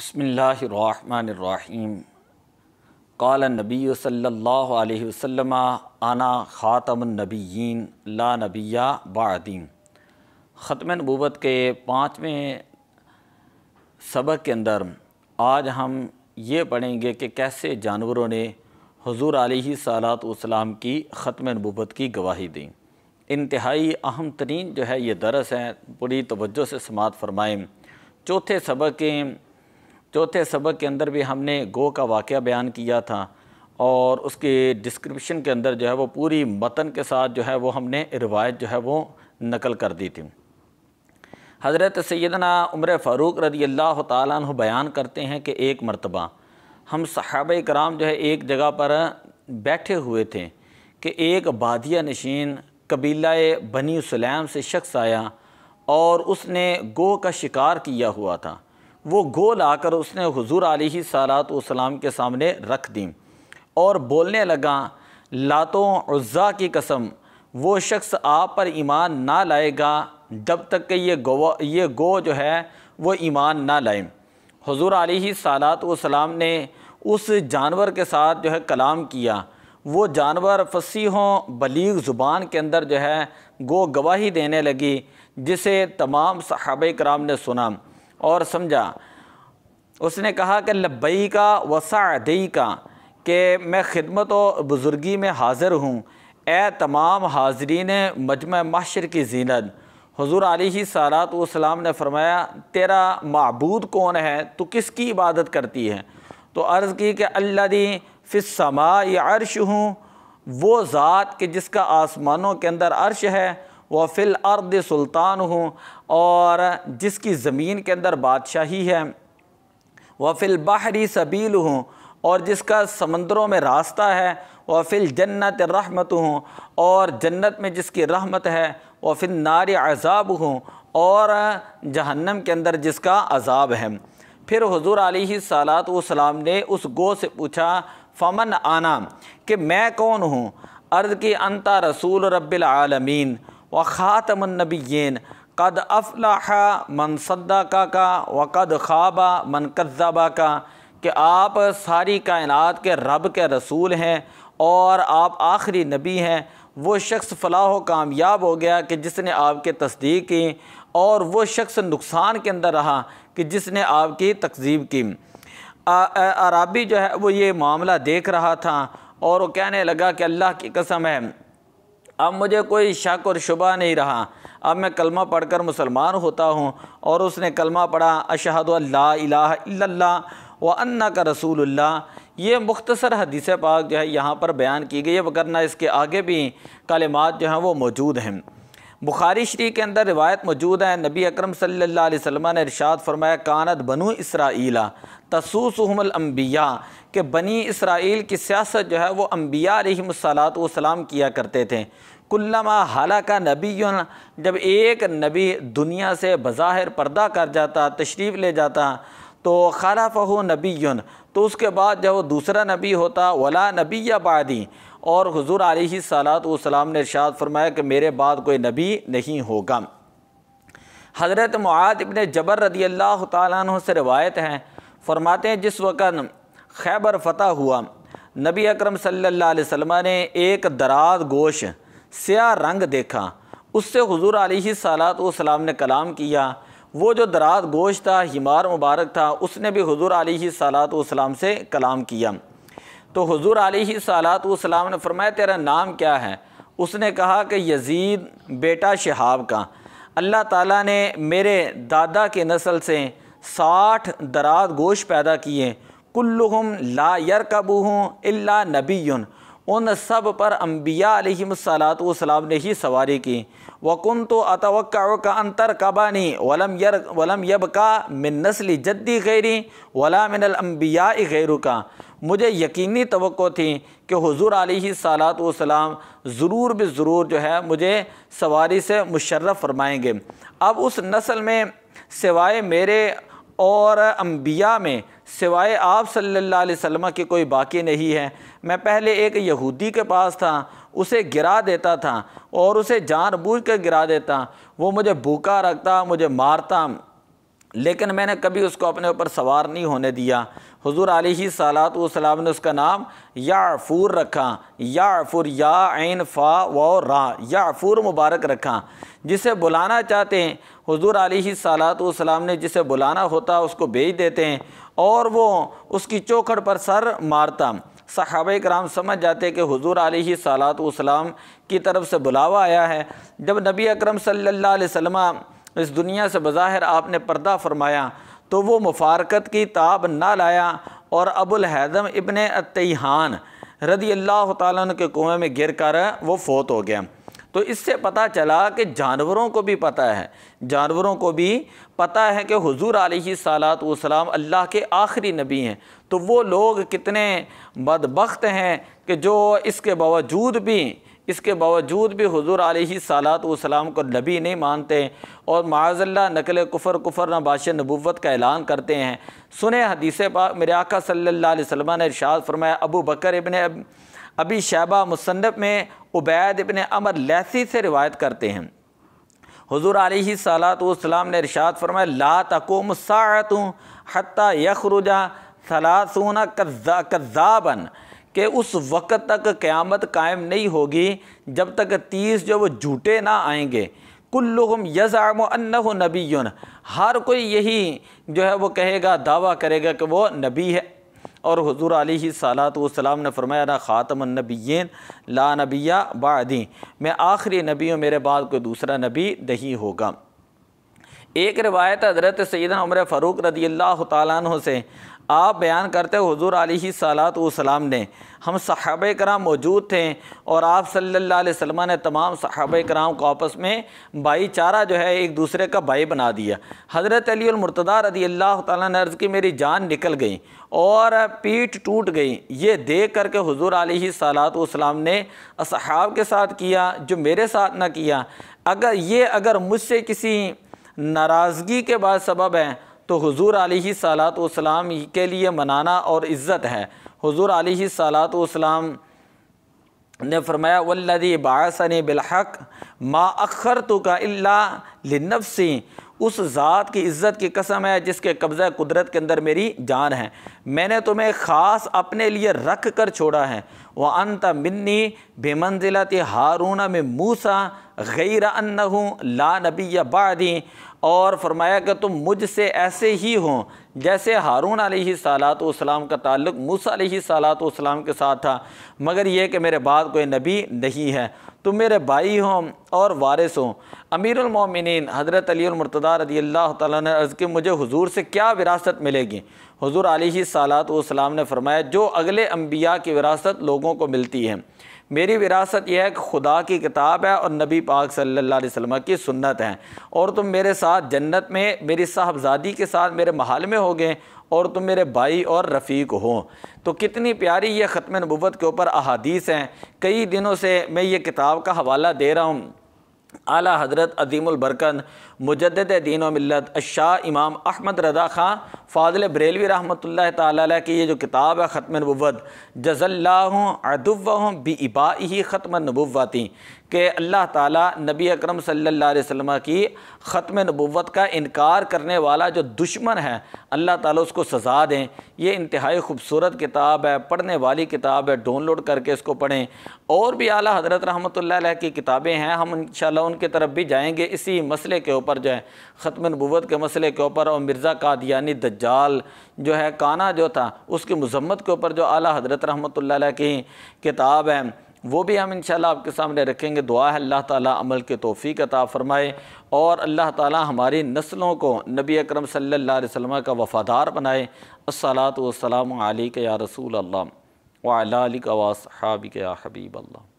बिस्मिल्लाहिर्रहमानिर्रहीम। क़ाल नबी सल्लल्लाहु अलैहि वसल्लम आना ख़ातमुन नबिय्यीन ला नबिय्या बअदी। ख़त्म नबूवत के 5वें सबक के अंदर आज हम ये पढ़ेंगे कि कैसे जानवरों ने हुज़ूर अलैहिस्सलातु वस्सलाम की ख़त्म नबूवत की गवाही दी। इंतहाई अहम तरीन जो है ये दरस है, पूरी तवज्जो से समात फ़रमाएँ। चौथे सबक के अंदर भी हमने गो का वाक़या बयान किया था और उसके डिस्क्रिप्शन के अंदर जो है वो पूरी मतन के साथ जो है वो हमने रिवायत जो है वो नकल कर दी थी। हज़रत सैयदना उमर फ़ारूक रज़ी अल्लाह ताला अन्हु बयान करते हैं कि एक मरतबा हम सहाबा कराम जो है एक जगह पर बैठे हुए थे कि एक बादिया नशीन कबीला बनी सुलैम से शख्स आया और उसने गो का शिकार किया हुआ था। वो गो लाकर उसने हुज़ूर अलैहिस्सलातु वस्सलाम के सामने रख दी और बोलने लगा, लातो उज़्ज़ा की कसम, वो शख्स आप पर ईमान ना लाएगा जब तक कि ये गो जो है वो ईमान ना लाए। हुज़ूर अलैहिस्सलातु वस्सलाम ने उस जानवर के साथ जो है कलाम किया। वो जानवर फसीहों बलीग ज़ुबान के अंदर जो है गो गवाही देने लगी, जिसे तमाम सहाबा कराम ने सुना और समझा। उसने कहा कि लब्बैका व सअदैका, कि मैं खिदमत व बुज़ुर्गी में हाज़िर हूँ, ए तमाम हाज़रीन मजमा महशर की ज़ीनत। हुज़ूर अलैहिस्सलातु वस्सलाम ने फरमाया, तेरा माबूद कौन है, तू किसकी इबादत करती है? तो अर्ज़ की कि अल्लज़ी फ़िस समाई अर्शुहु, वो ज़ात के जिसका आसमानों के अंदर अर्श है, व फ़िल अर्द सुल्तान हूँ, और जिसकी ज़मीन के अंदर बादशाही है, व फ़िल बहरी सबील हूँ, और जिसका समंदरों में रास्ता है, व फ़िल जन्नत रहमत हूँ, और जन्नत में जिसकी रहमत है, व फ़िल नार अज़ाब हूँ, और जहन्नम के अंदर जिसका अज़ाब है। फिर हुज़ूर अलैहिस्सलातु वस्सलाम ने उस गो से पूछा, फ़मन आना, कि मैं कौन हूँ? अर्ज़ की अंता रसूल रब्बिल आलमीन व ख़ातमुन नबिय्यीन क़द अफ़लह मन सद्दक़ा का व क़द ख़ाबा मन कज़्ज़बा का, कि आप सारी कायनात के रब के रसूल हैं और आप आखिरी नबी हैं। वो शख्स फ़लाह कामयाब हो गया कि जिसने आपके तस्दीक की, और वो शख्स नुकसान के अंदर रहा कि जिसने आपकी तकज़ीब की। अराबी जो है वो ये मामला देख रहा था और वो कहने लगा कि अल्लाह की कसम है, अब मुझे कोई शक और शुबा नहीं रहा, अब मैं कलमा पढ़कर मुसलमान होता हूँ। और उसने कलमा पढ़ा, अशहदु अल्ला इलाहा इल्लल्लाह व अन्नका रसूलुल्लाह। ये मुख्तसर हदीस पाक जो है यहाँ पर बयान की गई है, वरना इसके आगे भी कलिमात जो हैं वो मौजूद हैं। बुखारी शरीफ के अंदर रिवायत मौजूद है, नबी अकरम सल्लल्लाहु अलैहि वसल्लम ने इरशाद फरमाया, कानत बनु इसराइला तसूसुहुमुल अंबिया, कि बनी इसराइल की सियासत जो है वो अंबिया अलैहिमुस्सलातु वस्सलाम किया करते थे। कुल्लमा हलाका नबियुन, जब एक नबी दुनिया से बज़ाहिर पर्दा कर जाता, तशरीफ़ ले जाता, तो खलफ़हु नबियुन, तो उसके बाद जब वो दूसरा नबी होता, वला नबिय्या बादी, और हुज़ूर अलैहिस्सलातु वस्सलाम ने इरशाद फरमाया कि मेरे बाद कोई नबी नहीं होगा। हज़रत मुआद इब्न जबर रज़ी अल्लाह ताला अन्हु से रिवायत है, फरमाते हैं जिस वक़्त खैबर फ़तह हुआ, नबी अकरम सल्लल्लाहु अलैहि वसल्लम ने एक दराज गोश स्याह रंग देखा। उससे हुज़ूर अलैहिस्सलातु वस्सलाम ने कलाम किया। वो जो दराज गोश था, हिमार मुबारक था, उसने भी हुज़ूर अलैहिस्सलातु वस्सलाम से कलाम किया। तो हुज़ूर अलैहिस्सलातु वस्सलाम ने फरमाया, तेरा नाम क्या है? उसने कहा कि यज़ीद बेटा शिहाब का। अल्लाह ताला ने मेरे दादा के नस्ल से 60 दराज गोश पैदा किए, कुल्लुहुम ला यरकबुहु इल्ला नबियुन, उन सब पर अंबिया अलैहिमुस्सलातु वस्सलाम ने ही सवारी की। वकुन्तु अतवक्कउ का अंतर कबानी वलम यबका मिन नस्ली जद्दी गैरी वला मिनल अंबिया गैरु का, मुझे यकीनी तवक्को थी कि हुज़ूर अलैहिस्सलातु वस्सलाम ज़रूर ज़रूर जो है मुझे सवारी से मुशर्रफ़ फरमाएंगे। अब उस नस्ल में सिवाय मेरे और अंबिया में सिवाय आप सल्लल्लाहु अलैहि वसल्लम की कोई बाकी नहीं है। मैं पहले एक यहूदी के पास था, उसे गिरा देता था और उसे जानबूझ कर गिरा देता। वो मुझे भूखा रखता, मुझे मारता, लेकिन मैंने कभी उसको अपने ऊपर सवार नहीं होने दिया। हुज़ूर अलैहिस्सलातु वस्सलाम ने उसका नाम याफ़ूर रखा, याफ़ूर या ऐन फ़ा व रा, याफ़ूर मुबारक रखा। जिसे बुलाना चाहते हैं हुज़ूर अलैहिस्सलातु वस्सलाम ने जिसे बुलाना होता उसको भेज देते हैं और वो उसकी चौखट पर सर मारता। सहाबा-ए-किराम समझ जाते कि हुज़ूर अलैहिस्सलातु वस्सलाम की तरफ से बुलावा आया है। जब नबी अकरम सल्लल्लाहु अलैहि वसल्लम इस दुनिया से बज़ाहिर आपने पर्दा फरमाया तो वो मुफारकत की ताब ना लाया और अबुल हैदम इब्ने अत्तैहान रदी अल्लाह ताला अन्हु के कुएं में गिर कर वो फ़ौत हो गया। तो इससे पता चला कि जानवरों को भी पता है, जानवरों को भी पता है कि हुज़ूर अलैहिस्सलातु वस्सलाम अल्लाह के आखिरी नबी हैं। तो वो लोग कितने बदबख्त हैं कि जो इसके बावजूद भी हुज़ूर अलैहिस्सलातु वस्सलाम को नबी नहीं मानते और माअज़ल्लाह नकल कुफ़र नबाश नबुव्वत का ऐलान करते हैं। सुने हदीस पाक मेरे आका सल्लल्लाहु अलैहि वसल्लम ने इरशाद फरमाया, अबू बकर इब्ने अबी शैबा मुसन्नफ़ में उबैद इब्ने अमर लैसी से रिवायत करते हैं। हुज़ूर अलैहिस्सलातु वस्सलाम ने इरशाद फरमाया, ला तक़ूमु स्साअतु हत्ता यख़रुजा सलासूना कज़्ज़ाबन, कि उस वक़्त तक क़यामत कायम नहीं होगी जब तक 30 जो वो झूठे ना आएंगे। कुल्लुहुम यज़अमु अन्नहु नबिय्युन, हर कोई यही जो है वो कहेगा, दावा करेगा कि वो नबी है। और हुज़ूर अलैहिस्सलातु वस्सलाम ने फरमाया, ना ख़ातमुन नबिय्यीन ला नबिय्या बादी, मैं आखिरी नबी हूँ, मेरे बाद कोई दूसरा नबी नहीं होगा। एक रिवायत हज़रत सैयदना उमर फ़ारूक रदी अल्लाह ताला अन्हु से आप बयान करते हुज़ूर अलैहिस्सलातु वस्सलाम ने, हम सहाबा-ए-किराम मौजूद थे और आप सल्लल्लाहु अलैहि वसल्लम ने तमाम सहाबा-ए-किराम को आपस में भाईचारा जो है एक दूसरे का भाई बना दिया। हज़रत अली अल मुर्तज़ा रदी अल्लाह ताला ने अर्ज़ की, मेरी जान निकल गई और पीठ टूट गई। ये देख कर के हुज़ूर अलैहिस्सलातु वस्सलाम ने असहाब के साथ किया जो मेरे साथ ना किया। अगर मुझसे किसी नाराज़गी के बाद सबब है तो हुज़ूर अलैहिस्सलातु वस्सलाम के लिए मनाना और इज़्ज़त है। हुज़ूर अलैहिस्सलातु वस्सलाम ने फरमाया, वल्लज़ी बअसनी बिलहक़ मा अख़रतुका इल्ला लिनफ्सी, उस ज़ात की इज़्ज़त की कसम है जिसके कब्ज़ा कुदरत के अंदर मेरी जान है, मैंने तुम्हें ख़ास अपने लिए रख कर छोड़ा है। व अंत मिन्नी बेमंज़िलति हारून में मूसा गैर अन्नहु ला नबिय्य बादी, और फरमाया कि तुम मुझसे ऐसे ही हो जैसे हारून अलैहिस्सलातु वस्सलाम का ताल्लुक़ मूसा अलैहिस्सलातु वस्सलाम के साथ था, मगर यह कि मेरे बाद कोई नबी नहीं है। तुम मेरे भाई हो और वारिस हो। अमीरुल मोमिनीन हज़रत अली मुर्तज़ा रज़ी अल्लाह तआला ने अर्ज़ की, मुझे हुज़ूर से क्या विरासत मिलेगी? हुज़ूर अलैहिस्सलातु वस्सलाम ने फरमाया, जो अगले अम्बिया की विरासत लोगों को मिलती है, मेरी विरासत यह है कि खुदा की किताब है और नबी पाक सल्लल्लाहु अलैहि वसल्लम की सुन्नत है, और तुम मेरे साथ जन्नत में मेरी साहबजादी के साथ मेरे महल में होगे और तुम मेरे भाई और रफ़ीक हो। तो कितनी प्यारी ये ख़त्म नबुव्वत के ऊपर अहादीस हैं। कई दिनों से मैं ये किताब का हवाला दे रहा हूँ। आला हज़रत अज़ीमुल बरकत मुजद्दिद दीन व मिल्लत शाह इमाम अहमद रज़ा ख़ां फ़ाज़िल बरेलवी रहमतुल्लाह ताला अलैह की ये जो किताब है ख़त्म नबुव्वत, जज़ल्लाहु अदुव्वहुम बिइबाइही ख़त्म नबुव्वती, कि अल्लाह ताला नबी अकरम सल्लल्लाहु अलैहि वसल्लम की ख़त्म नबुव्वत का इनकार करने वाला जो दुश्मन है, अल्लाह ताला उसको सज़ा दें। ये इंतहाई खूबसूरत किताब है, पढ़ने वाली किताब है, डाउनलोड करके इसको पढ़ें। और भी आला हज़रत रहमतुल्लाह अलैह की किताबें हैं, हम इंशाअल्लाह उनकी तरफ भी जाएंगे इसी मसले के ऊपर जो है, ख़त्म नबुव्वत के मसले के ऊपर, और मिर्ज़ा कादियानी दज्जाल जो है, काना जो था, उसकी मज़म्मत के ऊपर जो आला हज़रत रहमतुल्लाह अलैह की किताब है, वो भी हम इंशाअल्लाह आपके सामने रखेंगे। दुआ है अल्लाह ताला अमल के तौफ़ीक़ अता फ़रमाए और अल्लाह ताला हमारी नस्लों को नबी अकरम सल्लल्लाहु अलैहि वसल्लम का वफ़ादार बनाए। अस्सलातु वस्सलामु अलैका या रसूल अल्लाह व अला आलिका व अस्हाबिका या हबीब अल्लाह।